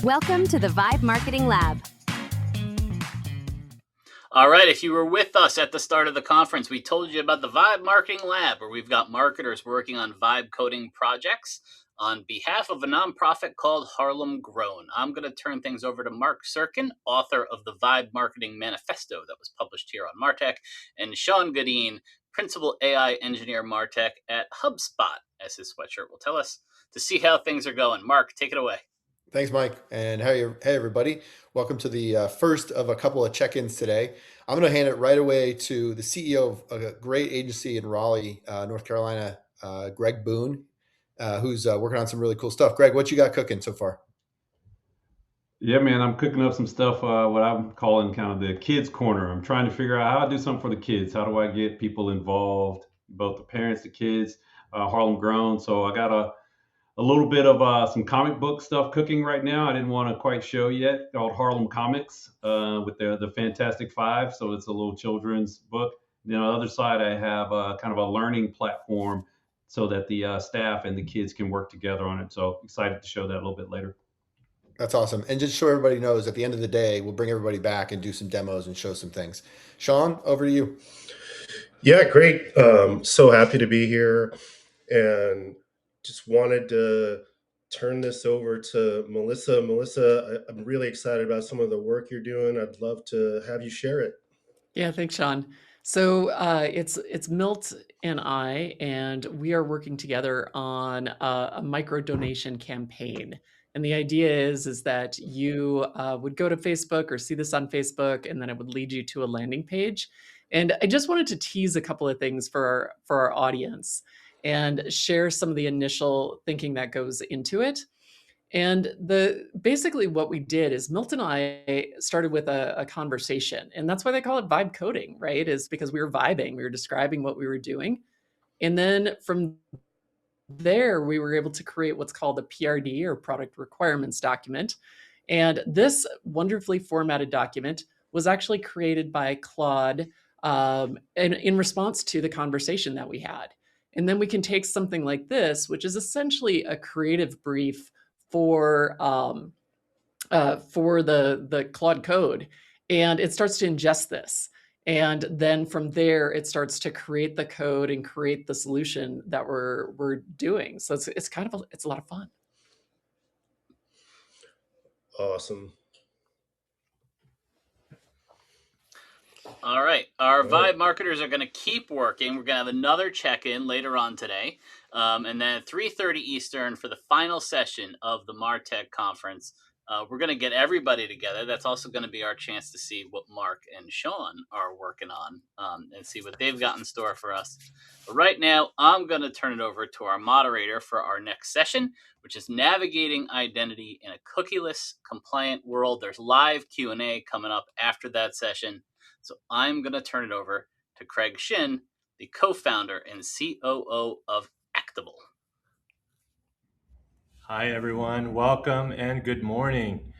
Welcome to the Vibe Marketing Lab. All right, if you were with us at the start of the conference, we told you about the Vibe Marketing Lab, where we've got marketers working on vibe coding projects on behalf of a nonprofit called Harlem Grown. I'm going to turn things over to Mark Sirkin, author of the Vibe Marketing Manifesto that was published here on Martech, and Sean Godin, principal AI engineer Martech at HubSpot, as his sweatshirt will tell us, to see how things are going. Mark, take it away. Thanks, Mike. And hey, everybody. Welcome to the first of a couple of check-ins today. I'm going to hand it right away to the CEO of a great agency in Raleigh, North Carolina, Greg Boone, who's working on some really cool stuff. Greg, what you got cooking so far? Yeah, man, I'm cooking up some stuff, what I'm calling kind of the kids corner. I'm trying to figure out how to do something for the kids. How do I get people involved, both the parents, the kids, Harlem Grown. So I got a little bit of some comic book stuff cooking right now. I didn't want to quite show yet, called Harlem Comics, with the Fantastic Five. So it's a little children's book. Then on the other side, I have kind of a learning platform so that the staff and the kids can work together on it. So excited to show that a little bit later. That's awesome. And just so everybody knows, at the end of the day, we'll bring everybody back and do some demos and show some things. Sean, over to you. Yeah, great. So happy to be here, and just wanted to turn this over to Melissa. Melissa, I'm really excited about some of the work you're doing. I'd love to have you share it. Yeah, thanks, Sean. So it's Milt and I, and we are working together on a micro donation campaign. And the idea is that you would go to Facebook or see this on Facebook, and then it would lead you to a landing page. And I just wanted to tease a couple of things for our audience and share some of the initial thinking that goes into it. And basically what we did is Milt and I started with a conversation, and that's why they call it vibe coding, right? Is because we were vibing, we were describing what we were doing. And then from there, we were able to create what's called a PRD, or product requirements document. And this wonderfully formatted document was actually created by Claude in response to the conversation that we had. And then we can take something like this, which is essentially a creative brief for the Claude code, and it starts to ingest this. And then from there, it starts to create the code and create the solution that we're doing. So it's kind of it's a lot of fun. Awesome. All right. Our Vibe marketers are going to keep working. We're going to have another check-in later on today. And then at 3:30 Eastern for the final session of the MarTech conference, we're going to get everybody together. That's also going to be our chance to see what Mark and Sean are working on and see what they've got in store for us. But right now, I'm going to turn it over to our moderator for our next session, which is navigating identity in a cookieless, compliant world. There's live Q&A coming up after that session. So I'm going to turn it over to Craig Schinn, the co-founder and COO of Actable. Hi, everyone. Welcome and good morning.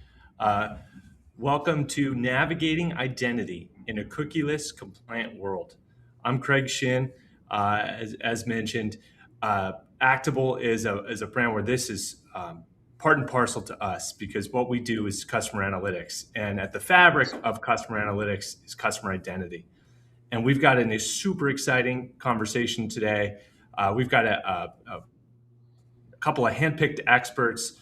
Welcome to Navigating Identity in a Cookieless, Compliant World. I'm Craig Schinn. As mentioned, Actable is a brand where this is part and parcel to us, because what we do is customer analytics. And at the fabric of customer analytics is customer identity. And we've got a super exciting conversation today. We've got a couple of handpicked experts,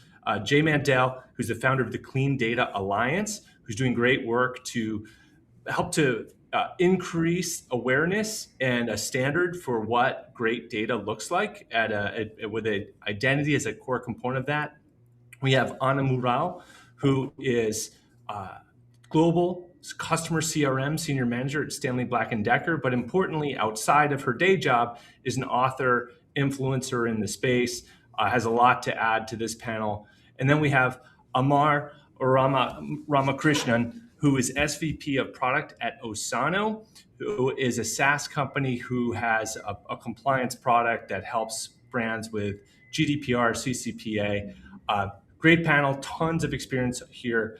Jay Mandell, who's the founder of the Clean Data Alliance, who's doing great work to help to increase awareness and a standard for what great data looks like with an identity as a core component of that. We have Anna Mourao, who is global customer CRM senior manager at Stanley Black & Decker, but importantly, outside of her day job, is an author, influencer in the space, has a lot to add to this panel. And then we have Amar Ramakrishnan, who is SVP of product at Osano, who is a SaaS company who has a compliance product that helps brands with GDPR, CCPA. Great panel, tons of experience here.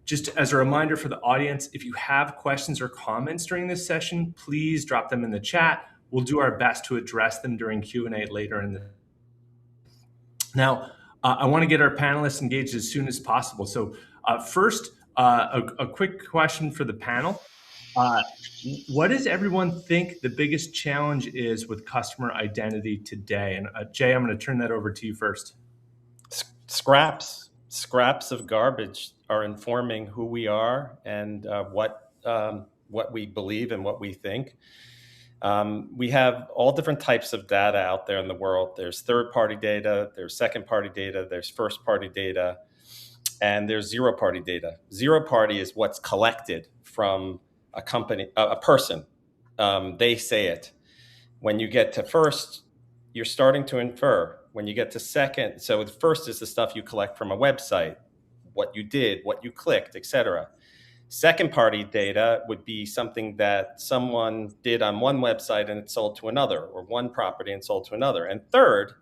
Just as a reminder for the audience, if you have questions or comments during this session, please drop them in the chat. We'll do our best to address them during Q&A later in the. Now, I want to get our panelists engaged as soon as possible. So first, a quick question for the panel. What does everyone think the biggest challenge is with customer identity today? And Jay, I'm going to turn that over to you first. Scraps of garbage are informing who we are and what we believe and what we think. We have all different types of data out there in the world. There's third-party data, there's second-party data, there's first-party data, and there's zero-party data. Zero-party is what's collected from a company, a person. They say it. When you get to first, you're starting to infer. When you get to second, so the first is the stuff you collect from a website, what you did, what you clicked, etc. Second party data would be something that someone did on one website and it sold to another, or one property and sold to another. And third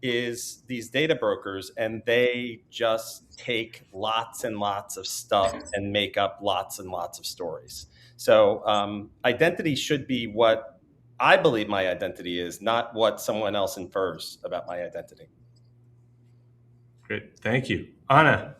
is these data brokers, and they just take lots and lots of stuff and make up lots and lots of stories. So identity should be what I believe my identity is, not what someone else infers about my identity. Great, thank you. Anna.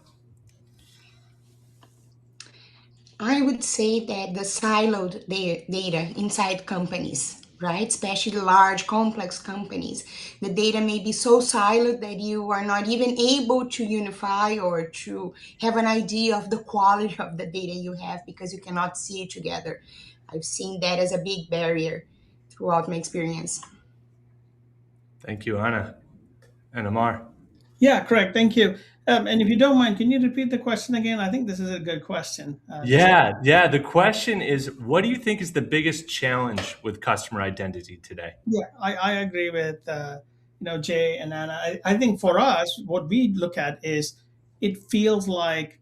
I would say that the siloed data inside companies, right? Especially large, complex companies. The data may be so siloed that you are not even able to unify or to have an idea of the quality of the data you have because you cannot see it together. I've seen that as a big barrier throughout my experience. Thank you, Anna. And Amar. Yeah, correct. Thank you. And if you don't mind, can you repeat the question again? I think this is a good question. Yeah. The question is, what do you think is the biggest challenge with customer identity today? Yeah, I agree with Jay and Anna. I think for us, what we look at is it feels like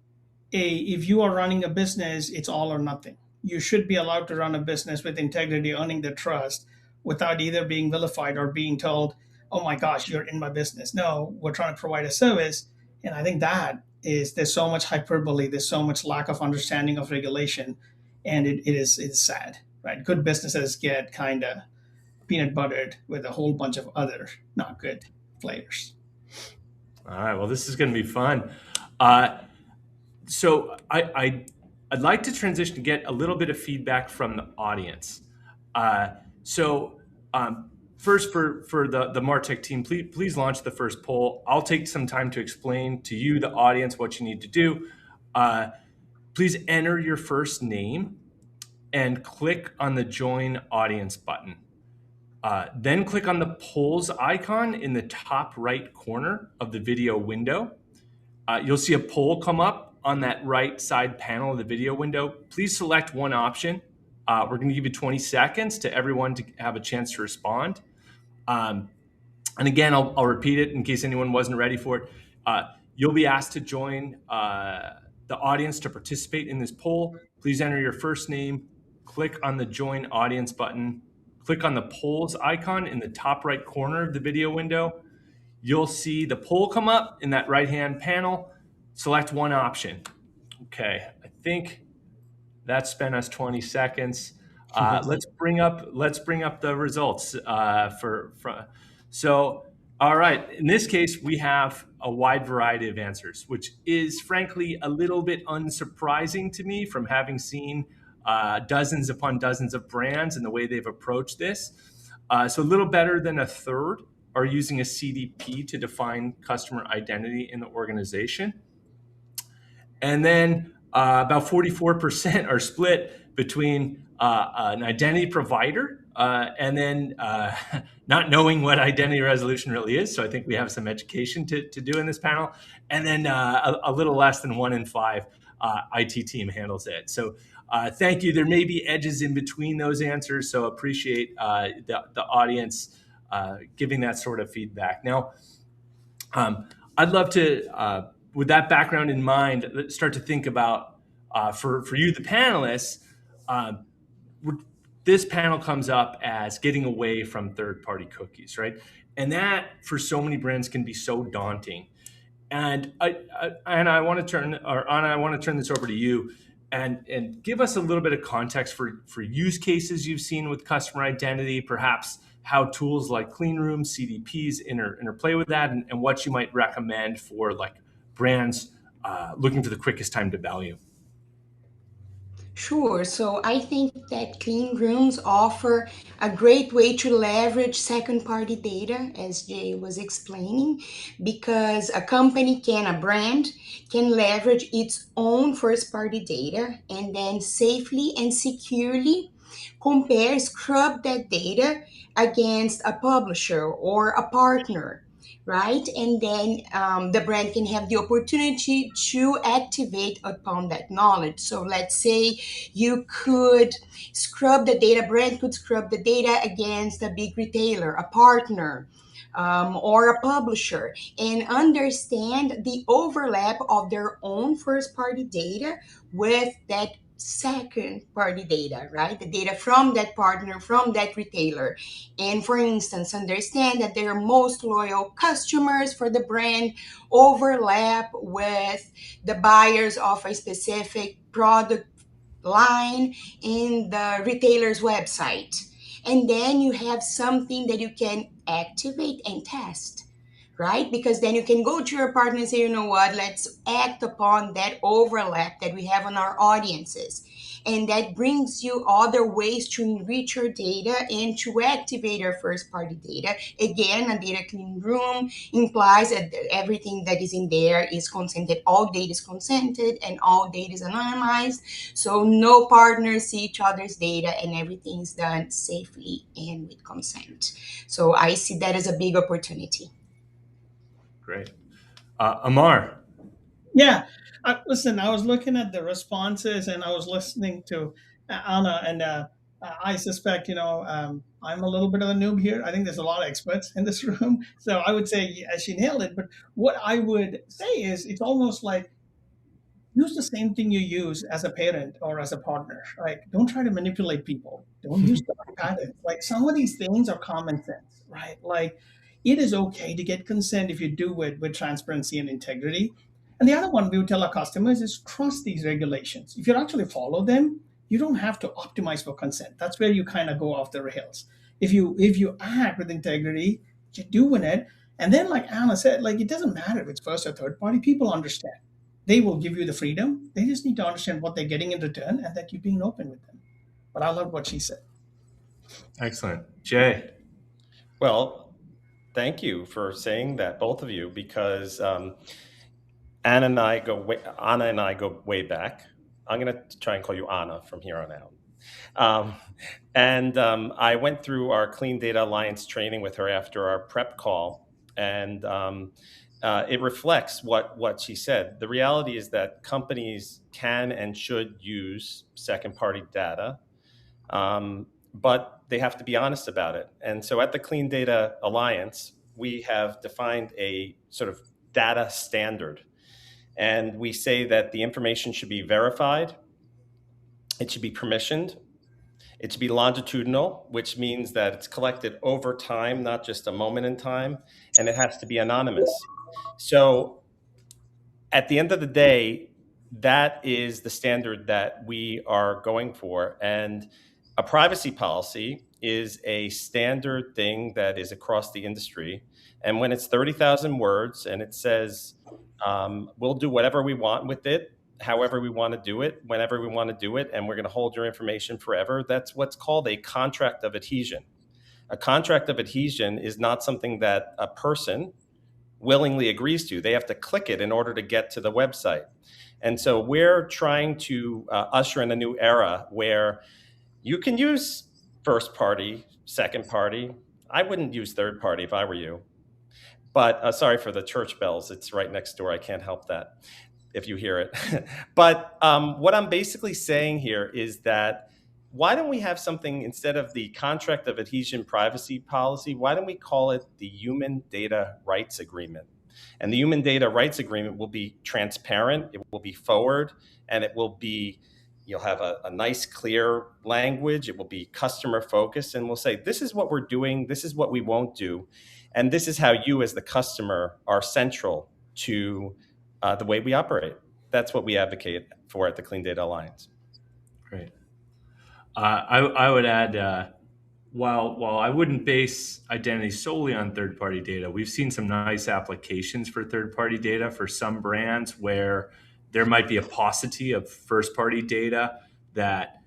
if you are running a business, it's all or nothing. You should be allowed to run a business with integrity, earning their trust without either being vilified or being told, oh my gosh, you're in my business. No, we're trying to provide a service. And I think there's so much hyperbole, there's so much lack of understanding of regulation, and it's sad, right? Good businesses get kind of peanut buttered with a whole bunch of other not good players. All right, well, this is going to be fun. So I'd like to transition to get a little bit of feedback from the audience. First, for the MarTech team, please launch the first poll. I'll take some time to explain to you, the audience, what you need to do. Please enter your first name and click on the Join Audience button. Then click on the polls icon in the top right corner of the video window. You'll see a poll come up on that right side panel of the video window. Please select one option. We're going to give you 20 seconds to everyone to have a chance to respond. And again, I'll repeat it in case anyone wasn't ready for it. You'll be asked to join the audience to participate in this poll. Please enter your first name, click on the Join Audience button, click on the polls icon in the top right corner of the video window. You'll see the poll come up in that right-hand panel. Select one option. Okay, I think that spent us 20 seconds. Let's bring up the results So, all right. In this case, we have a wide variety of answers, which is frankly a little bit unsurprising to me from having seen dozens upon dozens of brands and the way they've approached this. So a little better than a third are using a CDP to define customer identity in the organization. And then about 44% are split between an identity provider and then not knowing what identity resolution really is. So I think we have some education to do in this panel. And then a little less than 1 in 5 IT team handles it. So thank you. There may be edges in between those answers. So appreciate the audience giving that sort of feedback. Now, I'd love to, with that background in mind, let's start to think about, for you, the panelists, this panel comes up as getting away from third-party cookies, right? And that, for so many brands, can be so daunting. And I want to turn, or Anna, I want to turn this over to you and give us a little bit of context for use cases you've seen with customer identity, perhaps how tools like clean rooms, CDPs interplay with that, and what you might recommend for like brands looking for the quickest time to value. Sure. So I think that clean rooms offer a great way to leverage second party data, as Jay was explaining, because a brand can leverage its own first party data and then safely and securely scrub that data against a publisher or a partner, right? And then the brand can have the opportunity to activate upon that knowledge. So let's say you could brand could scrub the data against a big retailer, a partner, or a publisher, and understand the overlap of their own first party data with that second party data, right? The data from that partner, from that retailer. And for instance, understand that their most loyal customers for the brand overlap with the buyers of a specific product line in the retailer's website. And then you have something that you can activate and test, right? Because then you can go to your partner and say, you know what, let's act upon that overlap that we have on our audiences. And that brings you other ways to enrich your data and to activate your first party data. Again, a data clean room implies that everything that is in there is consented. All data is consented and all data is anonymized. So no partners see each other's data and everything is done safely and with consent. So I see that as a big opportunity. Great. Amar. Yeah. Listen, I was looking at the responses and I was listening to Anna, and I suspect, I'm a little bit of a noob here. I think there's a lot of experts in this room. So I would say she nailed it. But what I would say is it's almost like use the same thing you use as a parent or as a partner, right? Don't try to manipulate people. Don't use dark patterns. Like some of these things are common sense, right? Like it is okay to get consent if you do it with transparency and integrity. And the other one we would tell our customers is trust these regulations. If you actually follow them, you don't have to optimize for consent. That's where you kind of go off the rails. If you act with integrity, you're doing it. And then like Anna said, like it doesn't matter if it's first or third party, people understand. They will give you the freedom. They just need to understand what they're getting in return and that you're being open with them. But I love what she said. Excellent. Jay. Well, thank you for saying that, both of you, because Anna and I go way back. I'm going to try and call you Anna from here on out. I went through our Clean Data Alliance training with her after our prep call, and it reflects what she said. The reality is that companies can and should use second-party data, but they have to be honest about it. And so at the Clean Data Alliance, we have defined a sort of data standard. And we say that the information should be verified, it should be permissioned, it should be longitudinal, which means that it's collected over time, not just a moment in time, and it has to be anonymous. So at the end of the day, that is the standard that we are going for. And a privacy policy is a standard thing that is across the industry. And when it's 30,000 words and it says, we'll do whatever we want with it, however we want to do it, whenever we want to do it, and we're going to hold your information forever, that's what's called a contract of adhesion. A contract of adhesion is not something that a person willingly agrees to. They have to click it in order to get to the website. And so we're trying to usher in a new era where you can use first party, second party. I wouldn't use third party if I were you. But sorry for the church bells. It's right next door. I can't help that if you hear it. But what I'm basically saying here is that why don't we have something instead of the contract of adhesion privacy policy? Why don't we call it the Human Data Rights Agreement? And the Human Data Rights Agreement will be transparent, it will be forward, and it will be, you'll have a nice, clear language. It will be customer focused, and we'll say, this is what we're doing, this is what we won't do, and this is how you as the customer are central to the way we operate. That's what we advocate for at the Clean Data Alliance. Great. I would add while I wouldn't base identity solely on third-party data, we've seen some nice applications for third-party data for some brands where there might be a paucity of first-party data that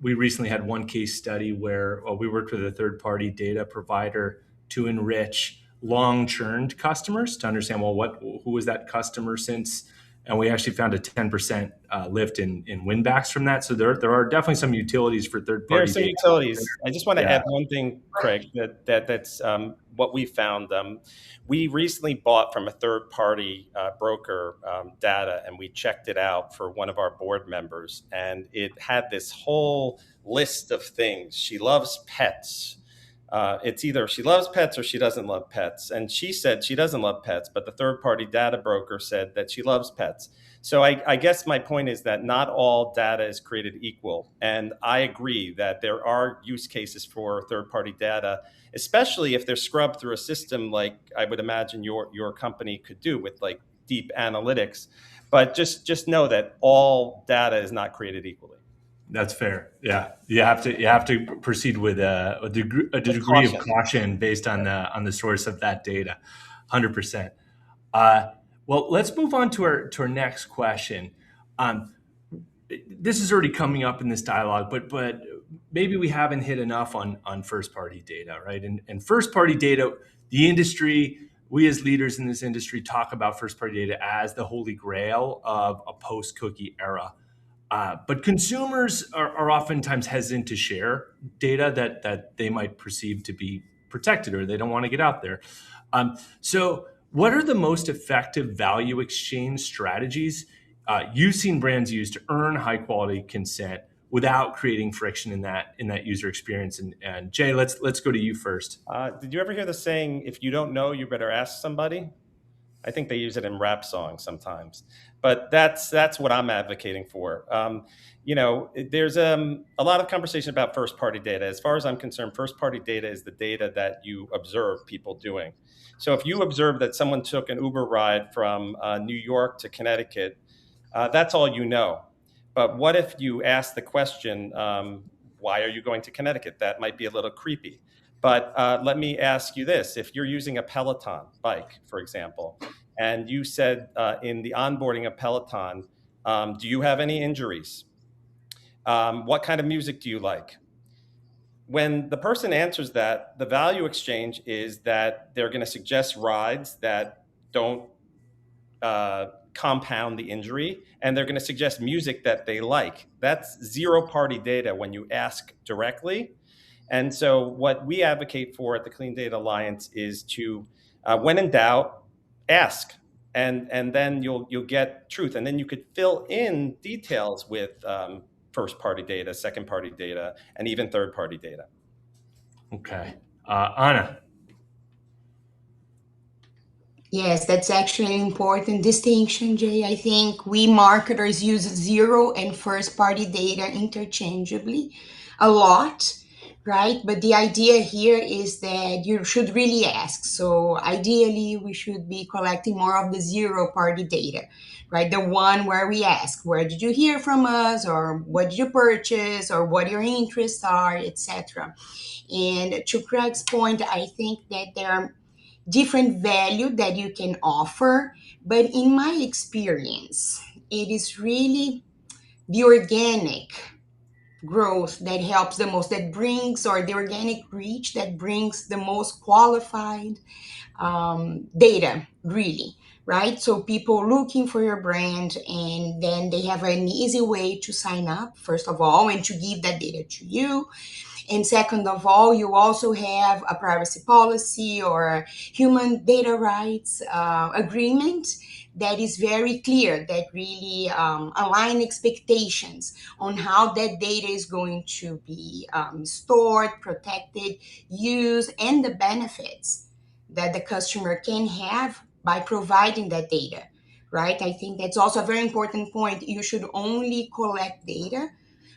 we recently had one case study where we worked with a third-party data provider to enrich long-churned customers to understand, who was that customer since, and we actually found a 10% lift in win-backs from that. So there are definitely some utilities for There are third-party some data. utilities. I just want to Yeah. add one thing, Craig, that's what we found. We recently bought from a third-party broker data, and we checked it out for one of our board members, and it had this whole list of things. She loves pets. It's either she loves pets or she doesn't love pets. And she said she doesn't love pets, but the third-party data broker said that she loves pets. So I guess my point is that not all data is created equal. And I agree that there are use cases for third-party data, especially if they're scrubbed through a system like I would imagine your company could do with like deep analytics. But just know that all data is not created equally. That's fair. Yeah, you have to proceed with a degree of caution based on the source of that data. 100%. Well, let's move on to our next question. This is already coming up in this dialogue, but maybe we haven't hit enough on first party data, right? And first party data, the industry, we as leaders in this industry talk about first party data as the holy grail of a post cookie era. But consumers are oftentimes hesitant to share data that they might perceive to be protected, or they don't want to get out there. So what are the most effective value exchange strategies you've seen brands use to earn high quality consent without creating friction in that user experience? And Jay, let's go to you first. Did you ever hear the saying, if you don't know, you better ask somebody? I think they use it in rap songs sometimes, but that's what I'm advocating for. There's a lot of conversation about first party data. As far as I'm concerned, first party data is the data that you observe people doing. So if you observe that someone took an Uber ride from New York to Connecticut, that's all you know. But what if you ask the question, why are you going to Connecticut? That might be a little creepy. But let me ask you this. If you're using a Peloton bike, for example, and you said in the onboarding of Peloton, do you have any injuries? What kind of music do you like? When the person answers that, the value exchange is that they're going to suggest rides that don't compound the injury, and they're going to suggest music that they like. That's zero party data when you ask directly. And so what we advocate for at the Clean Data Alliance is to, when in doubt, ask, and then you'll get truth. And then you could fill in details with first-party data, second-party data, and even third-party data. Okay. Anna. Yes, that's actually an important distinction, Jay. I think we marketers use zero and first-party data interchangeably a lot, right? But the idea here is that you should really ask. So ideally, we should be collecting more of the zero-party data, right? The one where we ask, where did you hear from us, or what did you purchase, or what your interests are, etc. And to Craig's point, I think that there are different value that you can offer, but in my experience, it is really the organic growth that helps the most, that brings, or the organic reach that brings the most qualified data, really, right? So people looking for your brand, and then they have an easy way to sign up, first of all, and to give that data to you. And second of all, you also have a privacy policy or a human data rights agreement that is very clear, that really align expectations on how that data is going to be stored, protected, used, and the benefits that the customer can have by providing that data, right? I think that's also a very important point. You should only collect data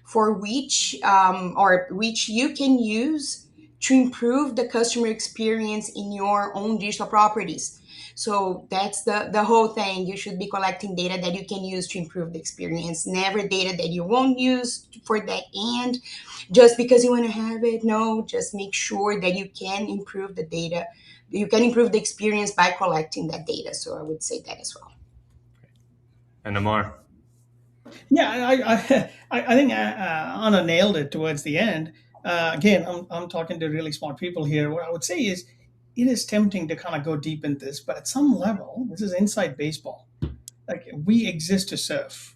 for which you can use to improve the customer experience in your own digital properties. So that's the whole thing. You should be collecting data that you can use to improve the experience, never data that you won't use for that end just because you want to have it. No, just make sure that you can improve the data. You can improve the experience by collecting that data. So I would say that as well. And Amar. Yeah, I think Anna nailed it towards the end. Again, I'm talking to really smart people here. What I would say is, it is tempting to kind of go deep in this, but at some level, this is inside baseball. Like, we exist to serve.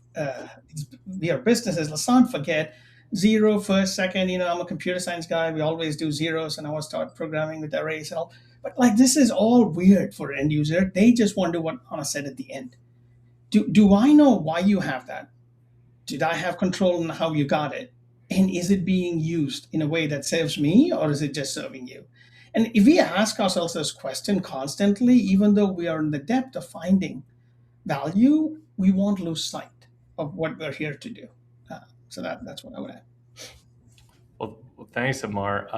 We are businesses. Let's not forget zero, first, second. I'm a computer science guy. We always do zeros, and I want to start programming with arrays and all. But like, this is all weird for an end user. They just want to do what Anna said at the end. Do I know why you have that? Did I have control on how you got it? And is it being used in a way that serves me, or is it just serving you? And if we ask ourselves this question constantly, even though we are in the depth of finding value, we won't lose sight of what we're here to do. So that's what I would add. Well, thanks, Amar.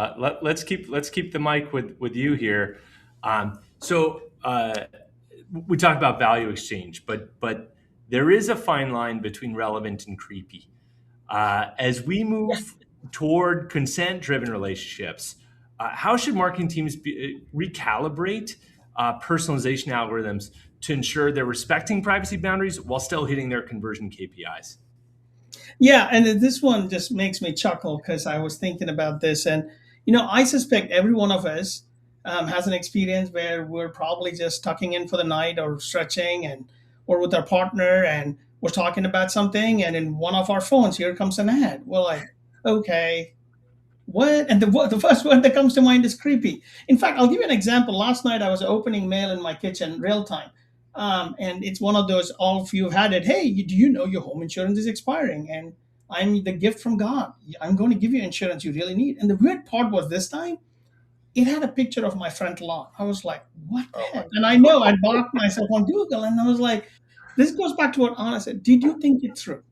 Let's keep the mic with you here. So we talk about value exchange, but there is a fine line between relevant and creepy. As we move toward consent-driven relationships, how should marketing teams recalibrate personalization algorithms to ensure they're respecting privacy boundaries while still hitting their conversion KPIs? Yeah, and this one just makes me chuckle because I was thinking about this. And, I suspect every one of us has an experience where we're probably just tucking in for the night or stretching or with our partner, and we're talking about something, and in one of our phones, here comes an ad. We're like, okay, what? And the first word that comes to mind is creepy. In fact, I'll give you an example. Last night, I was opening mail in my kitchen real time. And it's one of those, all of you have had it. Hey, do you know your home insurance is expiring? And I'm the gift from God. I'm going to give you insurance you really need. And the weird part was, this time, it had a picture of my front lawn. I was like, what the heck? And I know I blocked myself on Google, and I was like, this goes back to what Anna said. Did you think it through?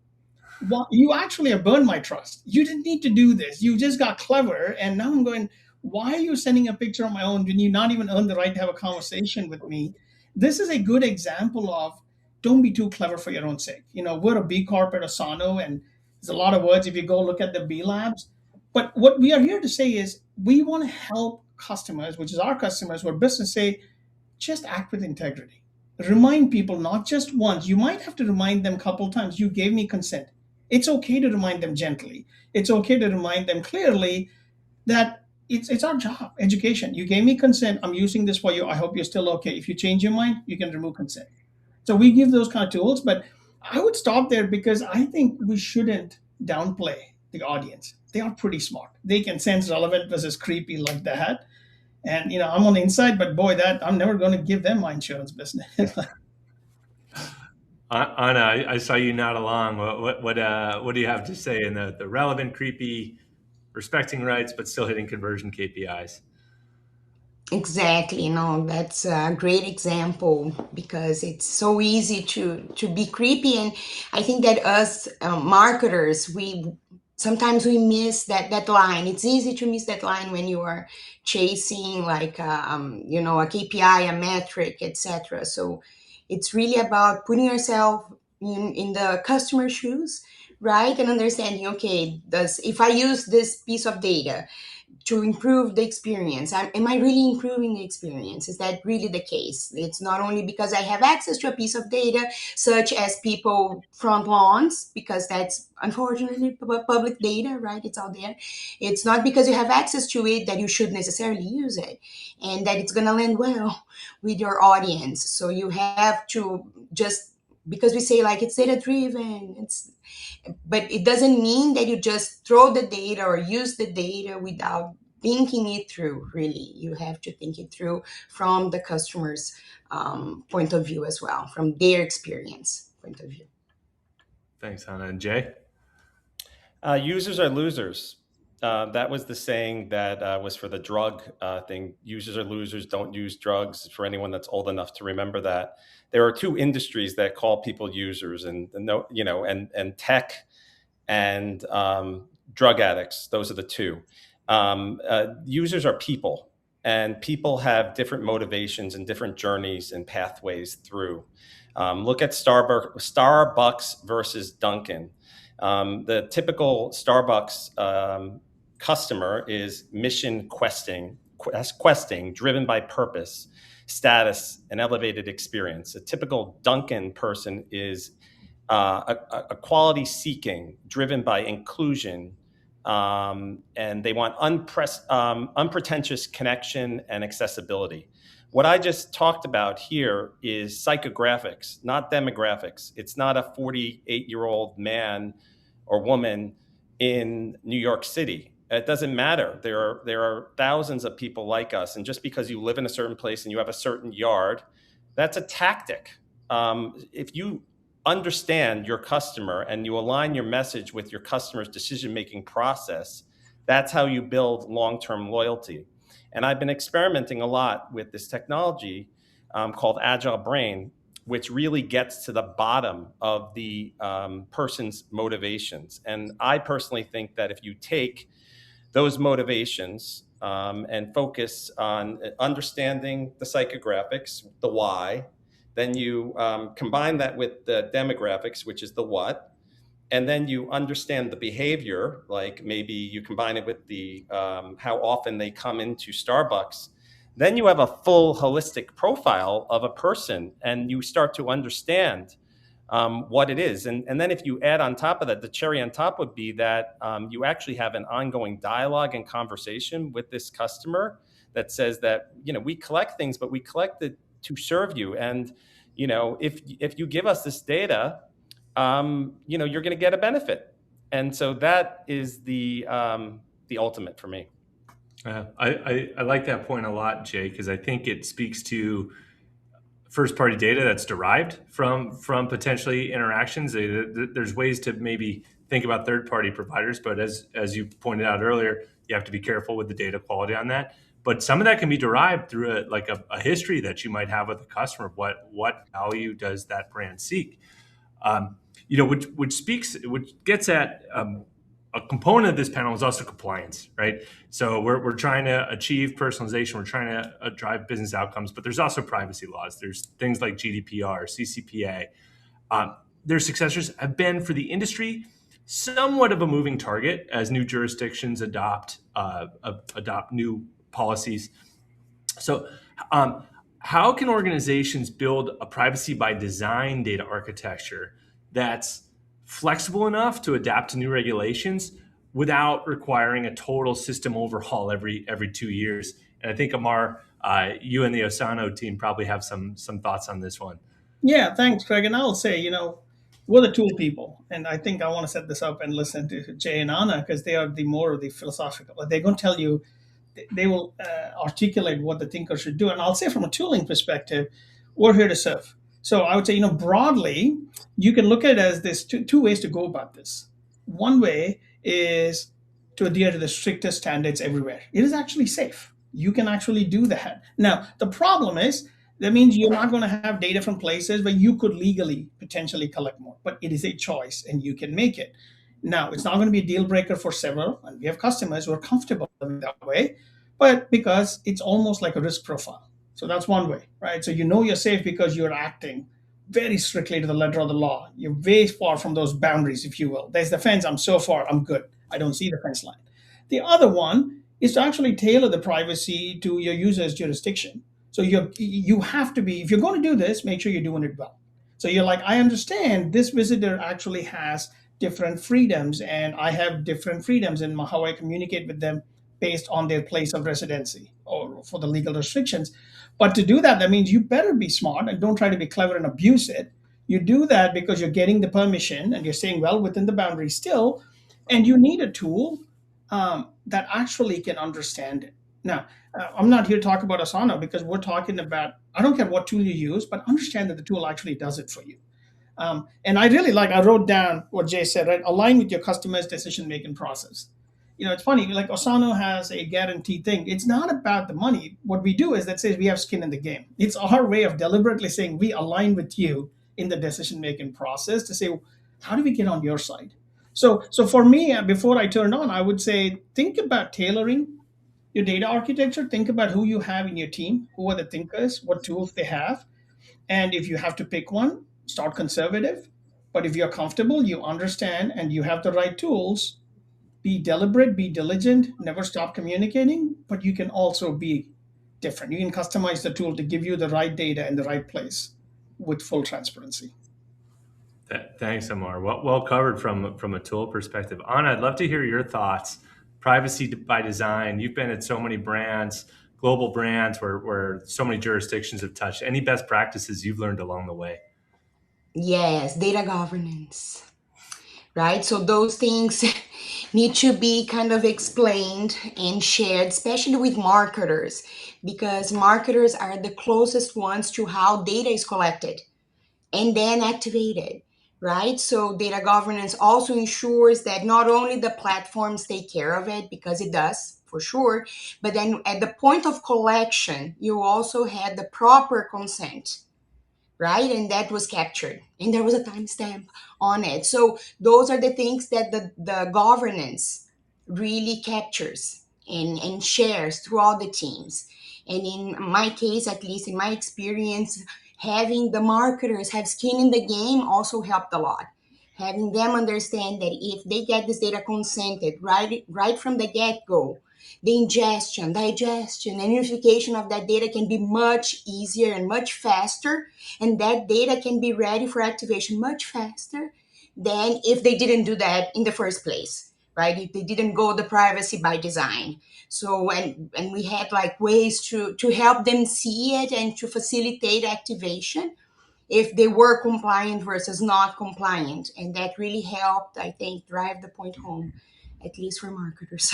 Well, you actually have burned my trust. You didn't need to do this. You just got clever. And now I'm going, why are you sending a picture of my own when you not even earn the right to have a conversation with me? This is a good example of, don't be too clever for your own sake. We're a B Corp at Osano, and there's a lot of words if you go look at the B Labs. But what we are here to say is, we want to help customers, which is our customers, where business say, just act with integrity. Remind people not just once. You might have to remind them a couple times, you gave me consent. It's okay to remind them gently. It's okay to remind them clearly that it's our job, education. You gave me consent. I'm using this for you. I hope you're still okay. If you change your mind, you can remove consent. So we give those kind of tools, but I would stop there because I think we shouldn't downplay the audience. They are pretty smart. They can sense relevant versus creepy like that. And I'm on the inside, but boy, that I'm never going to give them my insurance business. Anna, I saw you nod along. What do you have to say in the relevant, creepy, respecting rights, but still hitting conversion KPIs? Exactly. That's a great example because it's so easy to be creepy. And I think that us marketers, sometimes we miss that line. It's easy to miss that line when you are chasing like, a KPI, a metric, etc. So it's really about putting yourself in the customer shoes, right? And understanding, okay, if I use this piece of data to improve the experience, am I really improving the experience? Is that really the case? It's not only because I have access to a piece of data, such as people front lawns, because that's unfortunately public data, right? It's out there. It's not because you have access to it that you should necessarily use it and that it's going to land well with your audience. So you have to just, because we say like it's data driven, but it doesn't mean that you just throw the data or use the data without thinking it through. Really, you have to think it through from the customer's point of view as well, from their experience point of view. Thanks, Anna. And Jay? Users are losers. That was the saying that was for the drug thing. Users are losers, don't use drugs, for anyone that's old enough to remember that. There are two industries that call people users, and tech and drug addicts. Those are the two. Users are people, and people have different motivations and different journeys and pathways through. Look at Starbucks versus Dunkin'. The typical Starbucks customer is mission questing, driven by purpose, status, and elevated experience. A typical Dunkin' person is a quality seeking, driven by inclusion, and they want unpretentious connection and accessibility. What I just talked about here is psychographics, not demographics. It's not a 48-year-old man or woman in New York City. It doesn't matter. There are thousands of people like us, and just because you live in a certain place and you have a certain yard, that's a tactic. If you understand your customer and you align your message with your customer's decision-making process, that's how you build long-term loyalty. And I've been experimenting a lot with this technology called Agile Brain, which really gets to the bottom of the person's motivations. And I personally think that if you take those motivations and focus on understanding the psychographics, the why, then you combine that with the demographics, which is the what, and then you understand the behavior, like maybe you combine it with the how often they come into Starbucks, then you have a full holistic profile of a person, and you start to understand what it is. And then if you add on top of that, the cherry on top would be that you actually have an ongoing dialogue and conversation with this customer that says that, we collect things, but we collect it to serve you. And, if you give us this data, you're going to get a benefit. And so that is the ultimate for me. I like that point a lot, Jay, because I think it speaks to first-party data that's derived from potentially interactions. There's ways to maybe think about third-party providers, but as you pointed out earlier, you have to be careful with the data quality on that. But some of that can be derived through a history that you might have with the customer. What value does that brand seek? Which gets at a component of this panel is also compliance, right? So we're trying to achieve personalization. We're trying to drive business outcomes, but there's also privacy laws. There's things like GDPR, CCPA. Their successors have been, for the industry, somewhat of a moving target as new jurisdictions adopt new policies. So how can organizations build a privacy by design data architecture that's flexible enough to adapt to new regulations without requiring a total system overhaul every 2 years? And I think, Amar, you and the Osano team probably have some thoughts on this one. Yeah, thanks, Craig. And I'll say, we're the tool people. And I think I want to set this up and listen to Jay and Anna, because they are the more of the philosophical. They're going to tell you, they will articulate what the thinker should do. And I'll say from a tooling perspective, we're here to serve. So I would say, broadly, you can look at it as there's two ways to go about this. One way is to adhere to the strictest standards everywhere. It is actually safe. You can actually do that. Now, the problem is, that means you're not going to have data from places where you could legally potentially collect more, but it is a choice and you can make it. Now, it's not going to be a deal breaker for several, and we have customers who are comfortable in that way, but because it's almost like a risk profile. So that's one way, right? So you're safe because you're acting very strictly to the letter of the law. You're way far from those boundaries, if you will. There's the fence, I'm so far, I'm good. I don't see the fence line. The other one is to actually tailor the privacy to your user's jurisdiction. So you have to be, if you're going to do this, make sure you're doing it well. So you're like, I understand this visitor actually has different freedoms, and I have different freedoms in how I communicate with them based on their place of residency or for the legal restrictions. But to do that means you better be smart and don't try to be clever and abuse it. You do that because you're getting the permission and you're staying well within the boundaries still, and you need a tool that actually can understand it. Now, I'm not here to talk about Osano, because we're talking about, I don't care what tool you use, but understand that the tool actually does it for you. And I really I wrote down what Jay said, right? Align with your customer's decision-making process. It's funny, like Osano has a guaranteed thing. It's not about the money. What we do is that says we have skin in the game. It's our way of deliberately saying we align with you in the decision-making process to say, how do we get on your side? So for me, before I turned on, I would say think about tailoring your data architecture. Think about who you have in your team, who are the thinkers, what tools they have, and if you have to pick one, start conservative. But if you're comfortable, you understand, and you have the right tools, be deliberate, be diligent, never stop communicating. But you can also be different. You can customize the tool to give you the right data in the right place with full transparency. Thanks, Amar. Well covered from a tool perspective. Anna, I'd love to hear your thoughts. Privacy by design. You've been at so many brands, global brands, where so many jurisdictions have touched. Any best practices you've learned along the way? Yes, data governance, right? So those things need to be kind of explained and shared, especially with marketers, because marketers are the closest ones to how data is collected and then activated, right? So data governance also ensures that not only the platforms take care of it, because it does for sure, but then at the point of collection, you also had the proper consent, right? And that was captured, and there was a timestamp on it. So those are the things that the governance really captures and shares throughout the teams. And in my case, at least in my experience, having the marketers have skin in the game also helped a lot. Having them understand that if they get this data consented right from the get-go, the ingestion, digestion, and unification of that data can be much easier and much faster, and that data can be ready for activation much faster than if they didn't do that in the first place, right? If they didn't go the privacy by design. So and we had like ways to help them see it and to facilitate activation if they were compliant versus not compliant. And that really helped, I think, drive the point home, at least for marketers.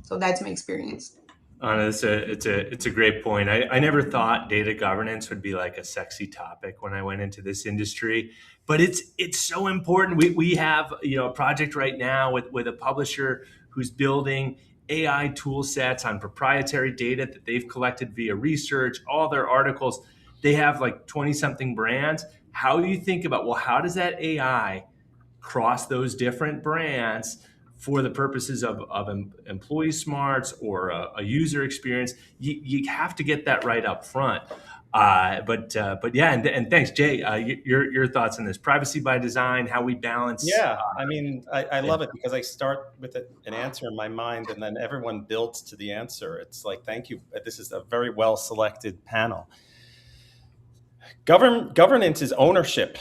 So that's my experience. It's a great point. I never thought data governance would be like a sexy topic when I went into this industry, but it's so important. We have a project right now with a publisher who's building AI tool sets on proprietary data that they've collected via research, all their articles. They have like 20 something brands. How do you think about, well, how does that AI cross those different brands for the purposes of employee smarts or a user experience? You have to get that right up front. But yeah, and thanks, Jay. Your thoughts on this privacy by design, how we balance? Yeah, I mean, I love it because I start with an answer in my mind, and then everyone builds to the answer. It's like, thank you. This is a very well selected panel. Governance is ownership.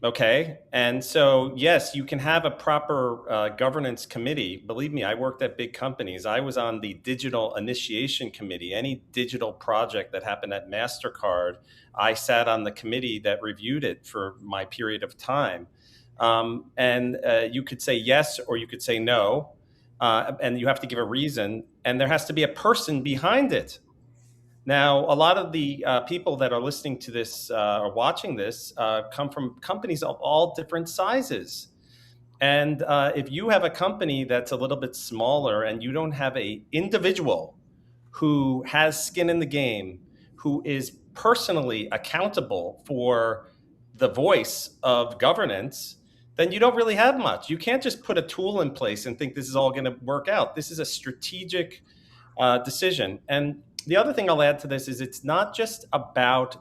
Okay. And so, yes, you can have a proper governance committee. Believe me, I worked at big companies. I was on the digital initiation committee. Any digital project that happened at MasterCard, I sat on the committee that reviewed it for my period of time. And you could say yes, or you could say no. And you have to give a reason. And there has to be a person behind it. Now, a lot of the people that are listening to this or watching this come from companies of all different sizes. And if you have a company that's a little bit smaller and you don't have an individual who has skin in the game, who is personally accountable for the voice of governance, then you don't really have much. You can't just put a tool in place and think this is all going to work out. This is a strategic decision. And the other thing I'll add to this is it's not just about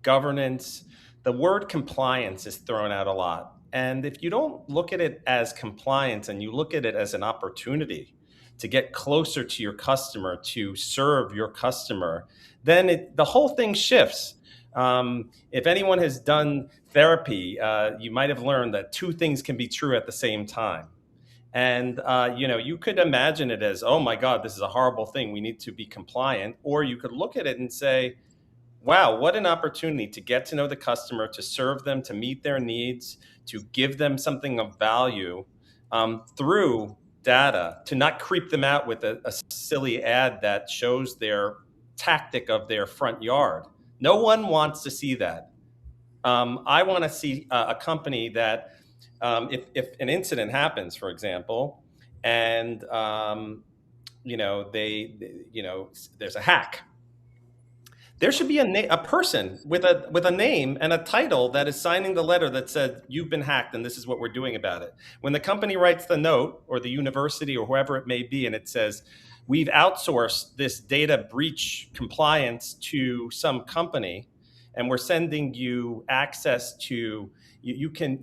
governance. The word compliance is thrown out a lot. And if you don't look at it as compliance and you look at it as an opportunity to get closer to your customer, to serve your customer, then the whole thing shifts. If anyone has done therapy, you might have learned that two things can be true at the same time. And, you could imagine it as, oh my God, this is a horrible thing. We need to be compliant. Or you could look at it and say, wow, what an opportunity to get to know the customer, to serve them, to meet their needs, to give them something of value through data, to not creep them out with a silly ad that shows their tactic of their front yard. No one wants to see that. I want to see a company that if an incident happens, for example, and there's a hack, There should be a person with a name and a title that is signing the letter that said, you've been hacked and this is what we're doing about it. When the company writes the note, or the university or whoever it may be, and it says, we've outsourced this data breach compliance to some company, and we're sending you access to, you can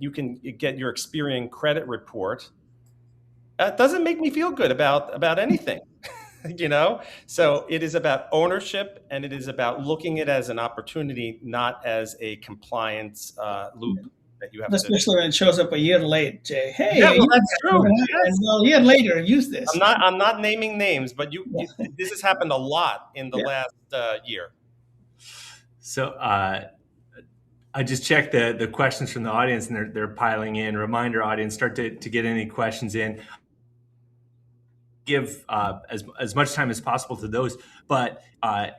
get your Experian credit report. That doesn't make me feel good about anything. So it is about ownership, and it is about looking at it as an opportunity, not as a compliance loop that you have especially when it shows up a year late, Jay. Hey, yeah, well, that's true. And well, a year later, use this. I'm not naming names, but this has happened a lot in the last year. So I just checked the questions from the audience, and they're piling in. Reminder, audience, start to get any questions in. Give as much time as possible to those, but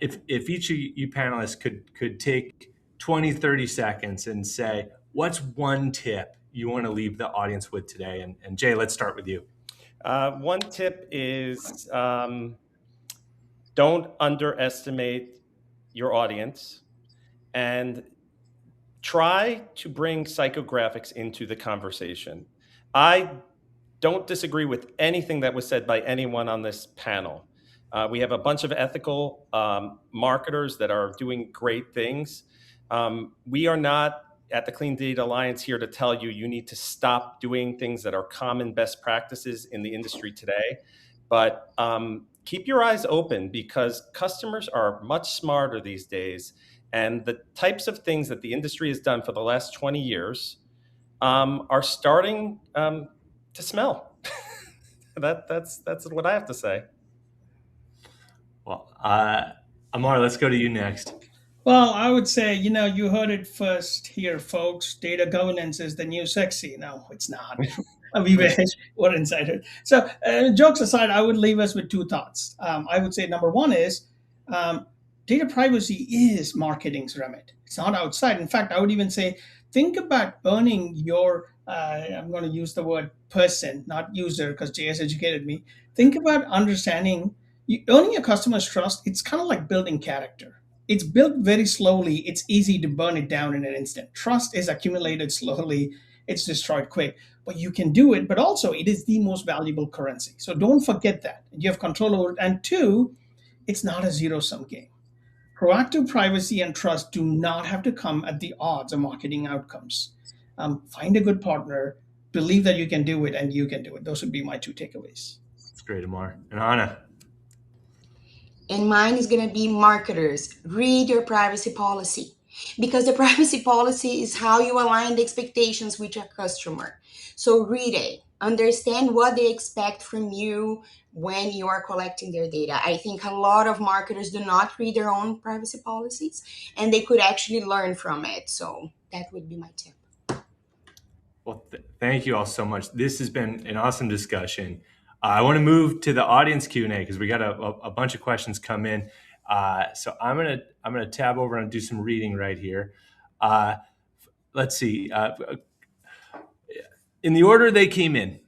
if each of you panelists could take 20, 30 seconds and say, what's one tip you want to leave the audience with today? And Jay, let's start with you. One tip is don't underestimate your audience, and try to bring psychographics into the conversation. I don't disagree with anything that was said by anyone on this panel. We have a bunch of ethical marketers that are doing great things. We are not at the Clean Data Alliance here to tell you need to stop doing things that are common best practices in the industry today. But keep your eyes open, because customers are much smarter these days. And the types of things that the industry has done for the last 20 years are starting to smell. That's what I have to say. Well, Amar, let's go to you next. Well, I would say, you heard it first here, folks. Data governance is the new sexy. No, it's not. We're insider. So jokes aside, I would leave us with two thoughts. I would say number one is data privacy is marketing's remit. It's not outside. In fact, I would even say, think about earning your, I'm going to use the word person, not user, because Jay has educated me. Think about understanding, earning your customer's trust. It's kind of like building character. It's built very slowly. It's easy to burn it down in an instant. Trust is accumulated slowly. It's destroyed quick. But you can do it, but also it is the most valuable currency. So don't forget that. You have control over it. And two, it's not a zero-sum game. Proactive privacy and trust do not have to come at the odds of marketing outcomes. Find a good partner, believe that you can do it, and you can do it. Those would be my two takeaways. That's great, Amar. And Anna? And mine is going to be marketers. Read your privacy policy, because the privacy policy is how you align the expectations with your customer. So read it. Understand what they expect from you when you are collecting their data. I think a lot of marketers do not read their own privacy policies, and they could actually learn from it. So that would be my tip. Well, thank you all so much. This has been an awesome discussion. I want to move to the audience Q&A because we got a bunch of questions come in. So I'm gonna tab over and do some reading right here. Let's see. In the order they came in,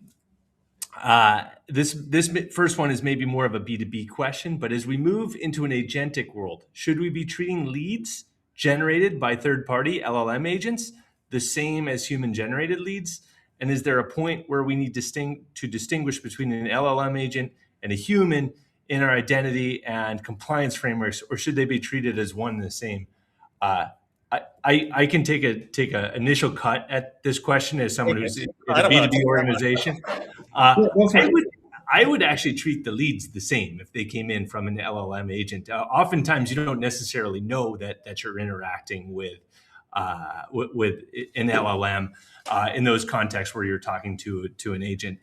this first one is maybe more of a B2B question, but as we move into an agentic world, should we be treating leads generated by third-party LLM agents the same as human-generated leads? And is there a point where we need to distinguish between an LLM agent and a human in our identity and compliance frameworks, or should they be treated as one and the same? I can take a initial cut at this question as someone who's in a B2B organization. I would actually treat the leads the same if they came in from an LLM agent. Oftentimes, you don't necessarily know that you're interacting with an LLM in those contexts where you're talking to an agent.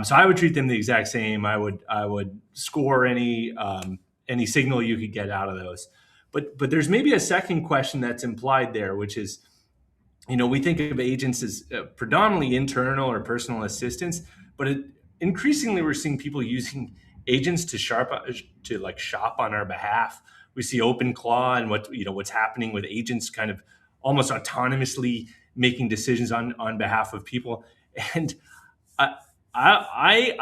So I would treat them the exact same. I would score any signal you could get out of those. But there's maybe a second question that's implied there, which is, we think of agents as predominantly internal or personal assistants, but increasingly we're seeing people using agents to shop on our behalf. We see OpenClaw and what's happening with agents kind of almost autonomously making decisions on behalf of people. And I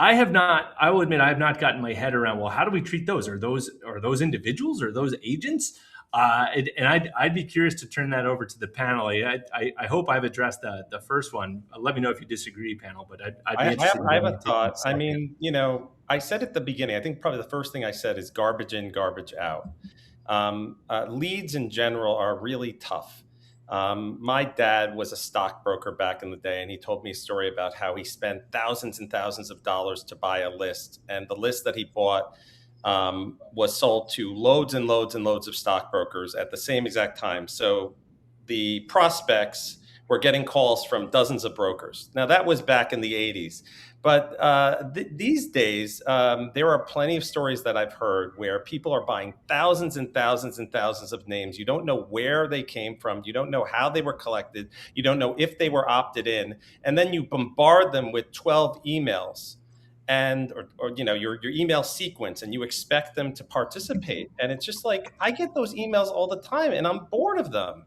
will admit I have not gotten my head around, well, how do we treat those? Are those individuals? Are those agents? I'd be curious to turn that over to the panel. I hope I've addressed the first one. Let me know if you disagree, panel, but I'd be interested I have in a thought. I second. mean, I said at the beginning, I think probably the first thing I said is garbage in, garbage out. Leads in general are really tough. My dad was a stockbroker back in the day, and he told me a story about how he spent thousands and thousands of dollars to buy a list. And the list that he bought was sold to loads and loads and loads of stockbrokers at the same exact time. So the prospects were getting calls from dozens of brokers. Now, that was back in the 80s. But these days, there are plenty of stories that I've heard where people are buying thousands and thousands and thousands of names. You don't know where they came from. You don't know how they were collected. You don't know if they were opted in. And then you bombard them with 12 emails and or your email sequence, and you expect them to participate. And it's just like, I get those emails all the time and I'm bored of them.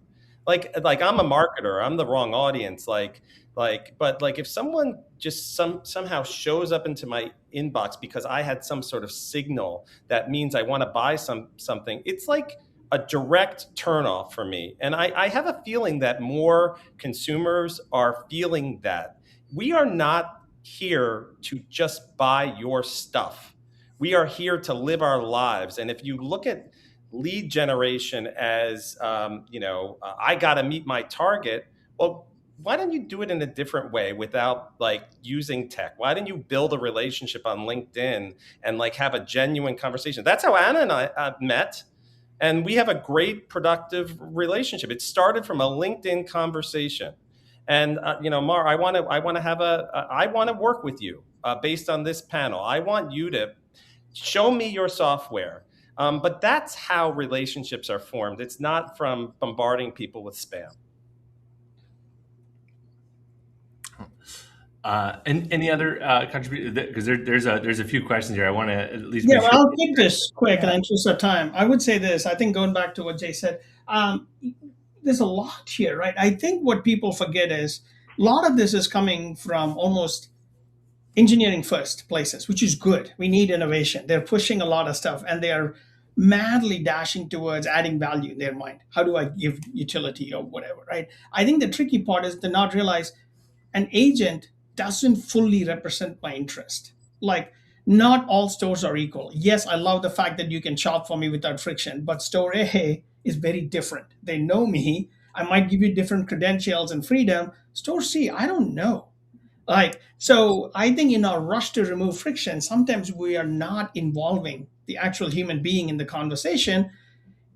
Like I'm a marketer, I'm the wrong audience. But if someone just somehow shows up into my inbox because I had some sort of signal that means I want to buy something, it's like a direct turnoff for me. And I have a feeling that more consumers are feeling that. We are not here to just buy your stuff. We are here to live our lives. And if you look at lead generation as, I got to meet my target. Well, why don't you do it in a different way without using tech? Why don't you build a relationship on LinkedIn and have a genuine conversation? That's how Anna and I met. And we have a great productive relationship. It started from a LinkedIn conversation. And, Mar, I want to work with you based on this panel. I want you to show me your software. But that's how relationships are formed. It's not from bombarding people with spam. And any other contribution? Because there's a few questions here. I want to at least. Yeah, I'll keep this quick in the interest of time. I would say this. I think going back to what Jay said, there's a lot here, right? I think what people forget is a lot of this is coming from almost engineering first places, which is good. We need innovation. They're pushing a lot of stuff, and they are madly dashing towards adding value in their mind. How do I give utility or whatever, right? I think the tricky part is to not realize an agent doesn't fully represent my interest. Not all stores are equal. Yes, I love the fact that you can shop for me without friction, but store A is very different. They know me. I might give you different credentials and freedom. Store C, I don't know. So I think in our rush to remove friction, sometimes we are not involving the actual human being in the conversation.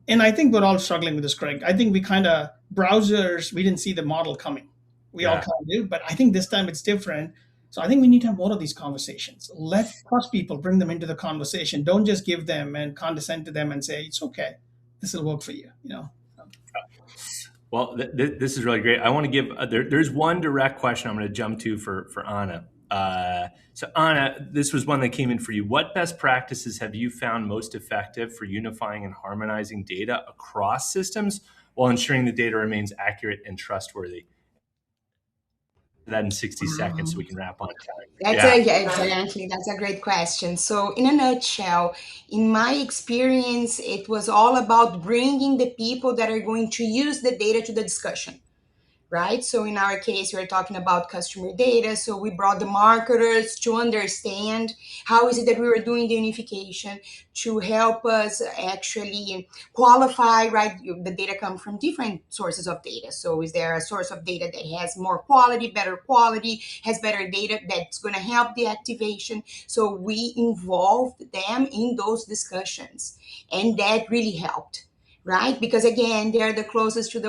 And I think we're all struggling with this, Craig. I think we browsers, we didn't see the model coming. We all kind of do, but I think this time it's different. So I think we need to have more of these conversations. Let trust people, bring them into the conversation. Don't just give them and condescend to them and say, it's okay, this will work for you, Well, this is really great. I want to give, there's one direct question I'm going to jump to for Anna. So Anna, this was one that came in for you. What best practices have you found most effective for unifying and harmonizing data across systems while ensuring the data remains accurate and trustworthy? That in 60 seconds so we can wrap on time. Exactly. That's a great question. So in a nutshell, in my experience, it was all about bringing the people that are going to use the data to the discussion. Right? So in our case, we're talking about customer data. So we brought the marketers to understand how is it that we were doing the unification to help us actually qualify, right? The data come from different sources of data. So is there a source of data that has more quality, better quality, has better data that's going to help the activation? So we involved them in those discussions, and that really helped. Right? Because again, they are the closest to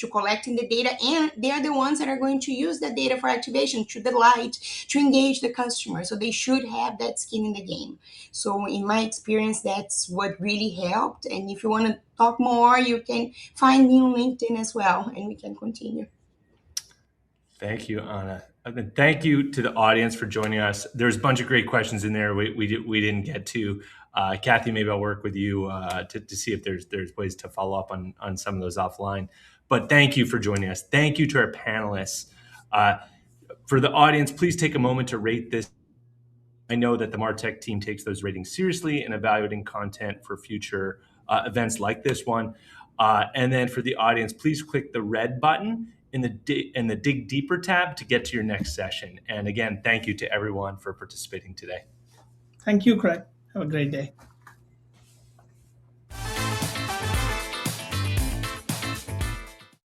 collecting the data, and they are the ones that are going to use that data for activation, to delight, to engage the customer. So they should have that skin in the game. So in my experience, that's what really helped. And if you want to talk more, you can find me on LinkedIn as well, and we can continue. Thank you, Anna. And thank you to the audience for joining us. There's a bunch of great questions in there we didn't get to. Kathy, maybe I'll work with you to see if there's ways to follow up on some of those offline. But thank you for joining us. Thank you to our panelists. For the audience, please take a moment to rate this. I know that the MarTech team takes those ratings seriously in evaluating content for future events like this one. And then for the audience, please click the red button in the Dig Deeper tab to get to your next session. And again, thank you to everyone for participating today. Thank you, Craig. Have a great day.